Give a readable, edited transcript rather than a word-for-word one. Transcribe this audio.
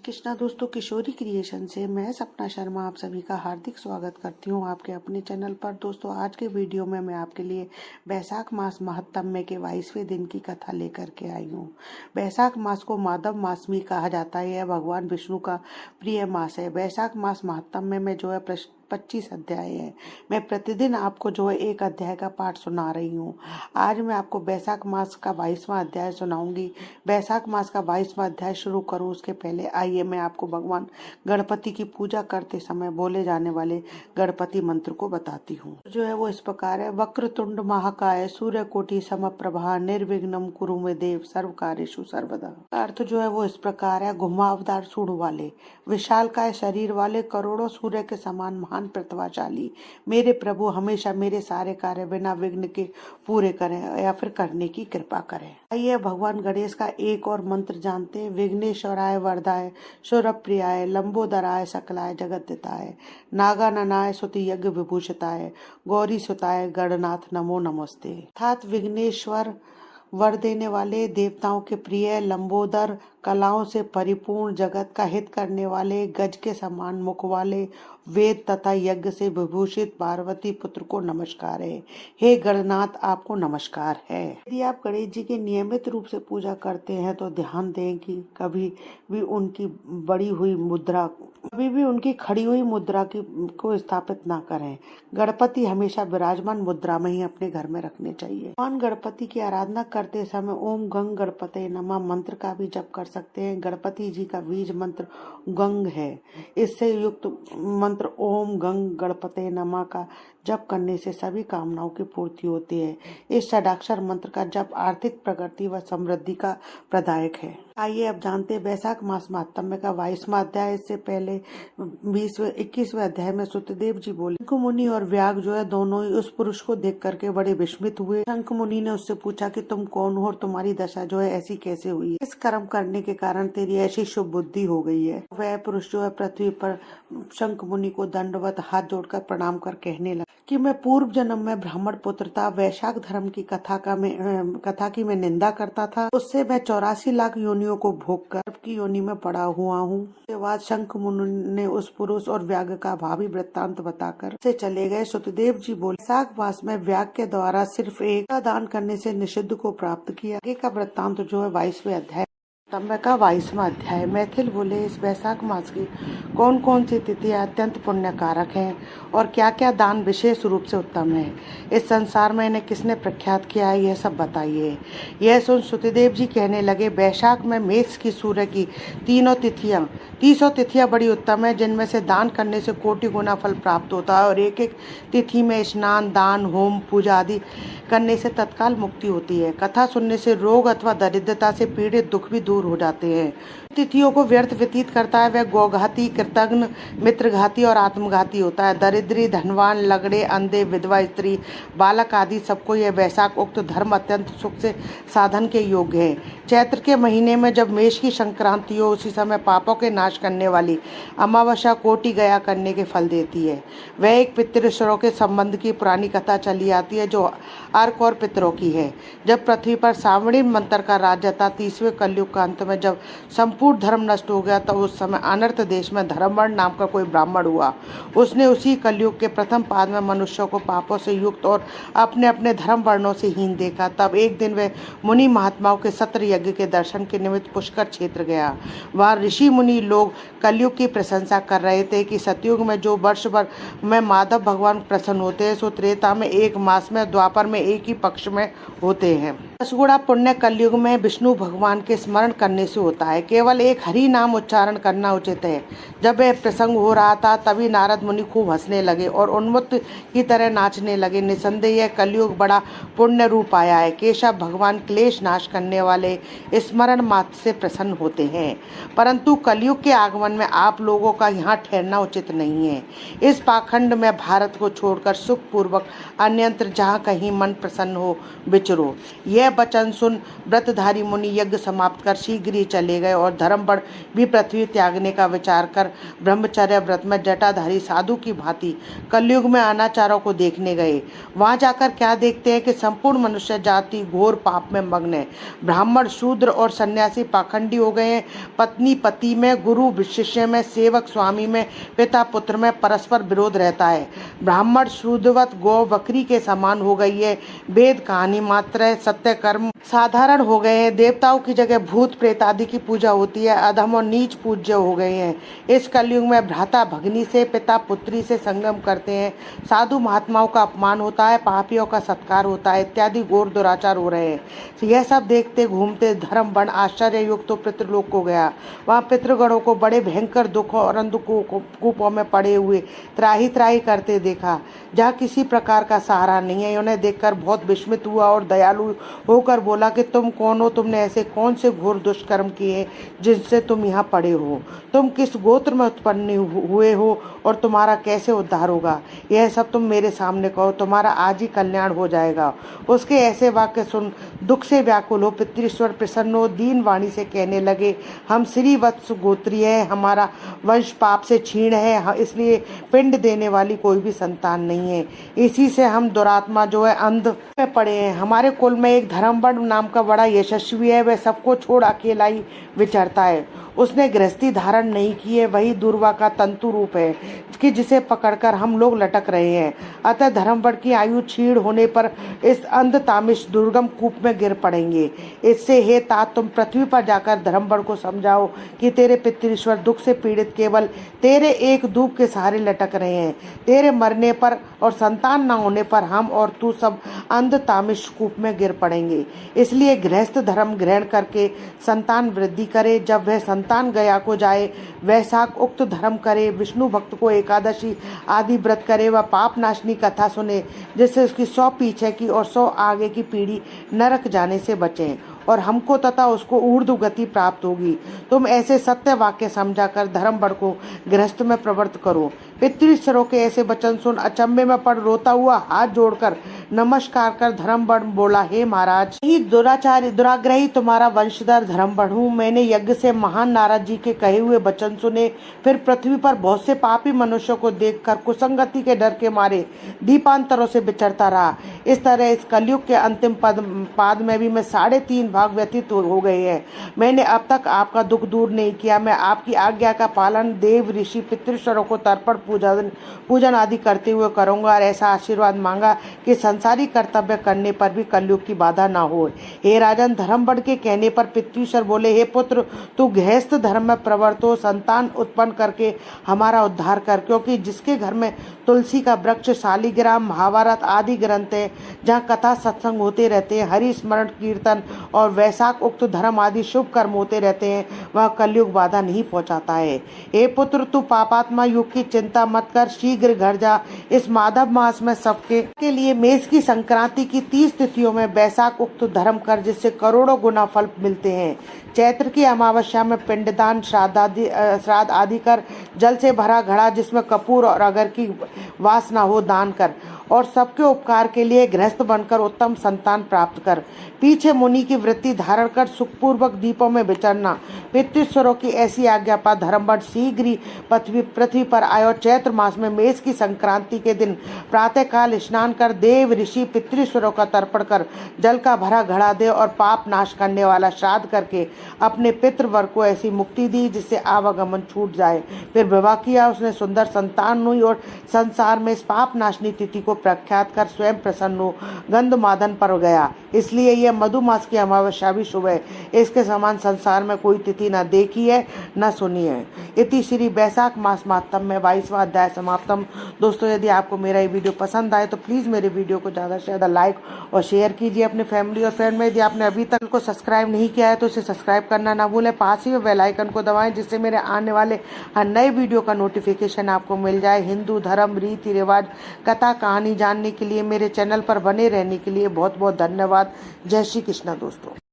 कृष्णा दोस्तों, किशोरी क्रिएशन से मैं सपना शर्मा आप सभी का हार्दिक स्वागत करती हूँ आपके अपने चैनल पर। दोस्तों, आज के वीडियो में मैं आपके लिए बैसाख मास महात्म्य के 22वें दिन की कथा लेकर के आई हूँ। बैसाख मास को माधव मास भी कहा जाता है। यह भगवान विष्णु का प्रिय मास है। बैसाख मास महात्म्य में जो है 25 अध्याय है। मैं प्रतिदिन आपको जो है एक अध्याय का पाठ सुना रही हूँ। आज मैं आपको बैसाख मास का 22वां अध्याय सुनाऊंगी। बैसाख मास का 22वां अध्याय शुरू करूँ उसके पहले आइए मैं आपको भगवान गणपति की पूजा करते समय बोले जाने वाले गणपति मंत्र को बताती हूँ। जो है वो इस प्रकार है। वक्रतुंड महाकाय सूर्यकोटि समप्रभा निर्विघ्नं कुरु मे देव सर्व कार्येषु सर्वदा। अर्थ जो है वो इस प्रकार है। घुमावदार सूंड वाले, विशालकाय शरीर वाले, करोड़ों सूर्य के समान महान प्रतिभाशाली मेरे प्रभु हमेशा मेरे सारे कार्य बिना विघ्न के पूरे करें या फिर करने की कृपा करें। आइए भगवान गणेश का एक और मंत्र जानते हैं। विघ्नेश्वराय वरदाय शौरप्रियाय लंबोदराय सकलाय जगद्दिताय नागाननाय स्तुति यज्ञ विभूषिताय गौरी सुताय गणनाथ नमो नमस्ते। अर्थात विघ्नेश्वर वर देने वाले, देवताओं के प्रिय, लंबोदर, कलाओं से परिपूर्ण, जगत का हित करने वाले, गज के समान मुख वाले, वेद तथा यज्ञ से विभूषित पार्वती पुत्र को नमस्कार है। हे गणनाथ, आपको नमस्कार है। यदि आप गणेश जी की नियमित रूप से पूजा करते हैं तो ध्यान दें कि कभी भी उनकी खड़ी हुई मुद्रा को स्थापित ना करें। गणपति हमेशा विराजमान मुद्रा में ही अपने घर में रखने चाहिए। भगवान गणपति की आराधना करते समय ओम गंग गणपते नमः मंत्र का भी जप कर सकते हैं। गणपति जी का बीज मंत्र गंग है। इससे युक्त मंत्र ओम गंग गणपते नमः का जप करने से सभी कामनाओं की पूर्ति होती है। इस षडाक्षर मंत्र का जप आर्थिक प्रगति व समृद्धि का प्रदायक है। आइए अब जानते हैं बैसाख मास महात्म्य का 22वां अध्याय। इससे पहले 21वें अध्याय में सुतदेव जी बोले, शंख मुनि और व्याग जो है दोनों ही उस पुरुष को देख करके बड़े विस्मित हुए। शंख मुनि ने उससे पूछा कि तुम कौन हो और तुम्हारी दशा जो है ऐसी कैसे हुई, इस कर्म करने के कारण तेरी ऐसी शुभ बुद्धि हो गई है। वह पुरुष जो है पृथ्वी पर शंख मुनि को दंडवत हाथ जोड़कर प्रणाम कर कहने लगा कि मैं पूर्व जन्म में ब्राह्मण पुत्र था। वैशाख धर्म की कथा की मैं निंदा करता था। उससे मैं 84 लाख योनियों को भोग कर की योनि में पड़ा हुआ हूँ। उसके बाद शंख मुनि ने उस पुरुष और व्याग का भावी वृत्तांत बताकर से चले गए। सुतदेव जी बोले, बैसाख मास में व्याग के द्वारा सिर्फ एक दान करने से निषिद्ध को प्राप्त किया। आगे का वृत्तांत जो है 22वें अध्याय तम्य का 22वां अध्याय। मैथिल बोले, इस बैसाख मास की कौन कौन सी तिथियां अत्यंत पुण्य कारक हैं और क्या क्या दान विशेष रूप से उत्तम है। इस संसार में इन्हें किसने प्रख्यात किया है, यह सब बताइए। यह सुन सुतदेव जी कहने लगे, बैसाख में मेष की सूर्य की 300 तिथियां बड़ी उत्तम है, जिनमें से दान करने से कोटि गुना फल प्राप्त होता है और एक एक तिथि में स्नान, दान, होम, पूजा आदि करने से तत्काल मुक्ति होती है। कथा सुनने से रोग अथवा दरिद्रता से पीड़ित दुख भी दूर हो जाते हैं। तिथियों को व्यर्थ व्यतीत करता है वह गौघाती, कृतघ्न, मित्रघाती और आत्मघाती होता है। दरिद्री, धनवान, लगड़े, अंधे, विधवा स्त्री, बालक आदि सबको यह बैसाख उक्त धर्म अत्यंत सुख से साधन के योग्य है। चैत्र के महीने में जब मेष की संक्रांति हो, उसी समय पापों के नाश करने वाली अमावस्या कोटि गया करने के फल देती है। वह एक पितृश्वरों के संबंध की पुरानी कथा चली आती है जो अर्क और पितरों की है। जब पृथ्वी पर सावणी मंत्र का राज्य था, 30वें कलयुग का अंत में जब संपूर्ण धर्म नष्ट हो गया, तो उस समय अनर्थ देश में धर्मवर्ण नाम का कोई ब्राह्मण हुआ। उसने उसी कलयुग के प्रथम पाद में मनुष्यों को पापों से युक्त और अपने अपने धर्म वर्णों से हीन देखा। तब एक दिन वह मुनि महात्माओं के सत्र यज्ञ के दर्शन के निमित्त पुष्कर क्षेत्र गया। वहाँ ऋषि मुनि लोग कलयुग की प्रशंसा कर रहे थे कि सतयुग में जो वर्ष भर में माधव भगवान प्रसन्न होते हैं, सो त्रेता में एक मास में, द्वापर में एक ही पक्ष में होते हैं। 10 गुणा पुण्य कलयुग में विष्णु भगवान के स्मरण करने से होता है। केवल एक हरि नाम उच्चारण करना उचित है। जब यह प्रसंग हो रहा था, तभी नारद मुनि खूब हंसने लगे और उन्मत्त की तरह नाचने लगे। निसंदेह यह कलयुग बड़ा पुण्य रूप आया है। केशव भगवान क्लेश नाश करने वाले स्मरण मात्र से प्रसन्न होते हैं, परंतु कलयुग के आगमन में आप लोगों का यहाँ ठहरना उचित नहीं है। इस पाखंड में भारत को छोड़कर सुखपूर्वक अन्यत्र जहाँ कहीं मन प्रसन्न हो विचरो। यह यह वचन सुन व्रतधारी मुनि यज्ञ समाप्त कर शीघ्र ही चले गए और धर्मबड़ भी पृथ्वी त्यागने का विचार कर ब्रह्मचर्य व्रत में जटाधारी साधु की भांति कलयुग में अनाचारों को देखने गए। वहां जाकर क्या देखते हैं कि संपूर्ण मनुष्य जाति घोर पाप में मग्न है। ब्राह्मण शूद्र और सन्यासी पाखंडी हो गए हैं। पत्नी पति में, गुरु शिष्य में, सेवक स्वामी में, पिता पुत्र में परस्पर विरोध रहता है। ब्राह्मण शूद्रवत गौ बकरी के समान हो गई है। वेद कहानी मात्र है, सत्य कर्म साधारण हो गए हैं। देवताओं की जगह भूत प्रेत आदि की पूजा होती है। अधम और नीच पूज्य हो गए हैं। इस कलयुग में भ्राता भगनी से, पिता पुत्री से संगम करते हैं। साधु महात्माओं का अपमान होता है, पापियों का सत्कार होता है, इत्यादि घोर दुराचार हो रहे हैं। यह सब देखते घूमते धर्मबण आश्चर्य युक्त तो पितृलोक को गया। वहाँ पितृगणों को बड़े भयंकर दुखों और अंधकूपों में पड़े हुए त्राही त्राही करते देखा, जहाँ किसी प्रकार का सहारा नहीं है। उन्हें देखकर बहुत विस्मित हुआ और दयालु होकर बोला कि तुम कौन हो? तुमने ऐसे कौन से घोर दुष्कर्म किए जिनसे तुम यहाँ पड़े हो? तुम किस गोत्र में उत्पन्न हुए हो और तुम्हारा कैसे उद्धार होगा? यह सब तुम मेरे सामने कहो, तुम्हारा आज ही कल्याण हो जाएगा। उसके ऐसे वाक्य सुन दुख से व्याकुल हो पितृश्वर प्रसन्न हो दीन वाणी से कहने लगे, हम श्रीवत्स गोत्रीय है, हमारा वंश पाप से क्षीण है, इसलिए पिंड देने वाली कोई भी संतान नहीं है। इसी से हम दुरात्मा जो है अंध में पड़े हैं। हमारे कुल में एक धर्मबड़ नाम का बड़ा यशस्वी है, वह सबको छोड़ अकेला ही विचरता है। उसने गृहस्थी धारण नहीं की है, वही दुर्वा का तंतु रूप है कि जिसे पकड़कर हम लोग लटक रहे हैं। अतः धर्मबड़ की आयु क्षीण होने पर इस अंध तामिश दुर्गम कूप में गिर पड़ेंगे। इससे हे तात, तुम पृथ्वी पर जाकर धर्मबड़ को समझाओ कि तेरे पितृश्वर दुख से पीड़ित केवल तेरे एक दूब के सहारे लटक रहे हैं। तेरे मरने पर और संतान न होने पर हम और तू सब अंध तामिश कूप में गिर पड़ेंगे। इसलिए गृहस्थ धर्म ग्रहण करके संतान वृद्धि करे। जब वह संतान गया को जाए, वैशाख उक्त धर्म करे। विष्णु भक्त को एकादशी आदि व्रत करे। वह पाप नाशनी कथा सुने, जिससे उसकी 100 पीछे की और 100 आगे की पीढ़ी नरक जाने से बचे और हमको तथा उसको ऊर्ध्व गति प्राप्त होगी। तुम ऐसे सत्य वाक्य समझाकर धर्मबड़ को गृहस्थ में प्रवृत्त करो। पितृश्वरों के ऐसे वचन सुन अचंभे में पड़ रोता हुआ हाथ जोड़कर नमस्कार कर धर्मबड़ बोला, हे महाराज, यही दुराग्रही तुम्हारा वंशधर धर्मबड़ हूँ। मैंने यज्ञ से महान नारद जी के कहे हुए वचन सुने, फिर पृथ्वी पर बहुत से पापी मनुष्यों को देखकर कुसंगति के डर के मारे दीपांतरों से विचरता रहा। इस तरह इस कलयुग के अंतिम पाद में भी मैं 3.5 भाग व्यतीत हो गए हैं। मैंने अब तक आपका दुख दूर नहीं किया। मैं आपकी आज्ञा का पालन देव ऋषि पितृश्वरों को तर्पण पूजन आदि करते हुए करूंगा और ऐसा आशीर्वाद मांगा कि संसारी कर्तव्य करने पर भी कलयुग की बाधा ना हो। हे राजन, धर्मबड़ के कहने पर पितृश्वर बोले, हे पुत्र, तू गृहस्थ धर्म में प्रवृत्त हो, संतान उत्पन्न करके हमारा उद्धार कर, क्योंकि जिसके घर में तुलसी का वृक्ष, शालिग्राम, महाभारत आदि ग्रंथ है, जहाँ कथा सत्संग होते रहते हैं, हरि स्मरण कीर्तन और वैशाख उक्त धर्म आदि शुभ कर्म होते रहते हैं, वह कलयुग बाधा नहीं पहुंचाता है। हे पुत्र, तू पापात्मा युग की चिंता मत कर, शीघ्र घर जा। इस माधव मास में सबके लिए मेष की संक्रांति की 30 तिथियों में वैशाख उक्त धर्म कर, जिससे करोड़ों गुना फल मिलते हैं। चैत्र की अमावस्या में पिंडदान, श्राद्ध आदि कर, जल से भरा घड़ा जिसमें कपूर और अगर की वासना हो दान कर, और सबके उपकार के लिए गृहस्थ बनकर उत्तम संतान प्राप्त कर। पीछे मुनि की वृत्ति धारण कर सुखपूर्वक दीपों में विचरना। पितृश्वरों की ऐसी आज्ञा पर धर्मबड़ शीघ्र ही पृथ्वी पर आयो। चैत्र मास में मेष की संक्रांति के दिन प्रातः काल स्नान कर, देव ऋषि पितृश्वरों का तर्पण कर, जल का भरा घड़ा दे और पाप नाश करने वाला श्राद्ध करके अपने पितृवर्ग को ऐसी मुक्ति दी जिससे आवागमन छूट जाए। फिर विवाह किया, उसने सुंदर संतान हुई और संसार में इस पाप नाशनी तिथि को प्रख्यात कर स्वयं प्रसन्न हो गंधमादन पर गया। इसलिए यह मधुमास की अमावस्या भी शुभ है। इसके समान संसार में कोई तिथि न देखी है न सुनी है। इति श्री वैशाख मास महात्म में 22वां अध्याय समाप्तम। दोस्तों, यदि आपको मेरा ये वीडियो पसंद आए तो प्लीज़ मेरे वीडियो को ज़्यादा से ज़्यादा लाइक और शेयर कीजिए अपने फैमिली और फ्रेंड में। यदि आपने अभी तक को सब्सक्राइब नहीं किया है तो इसे सब्सक्राइब करना ना भूलें। पास ही बेल आइकन को दबाएं, जिससे मेरे आने वाले हर नए वीडियो का नोटिफिकेशन आपको मिल जाए। हिंदू धर्म, रीति रिवाज, कथा कहानी जानने के लिए मेरे चैनल पर बने रहने के लिए बहुत बहुत धन्यवाद। जय श्री कृष्णा दोस्तों।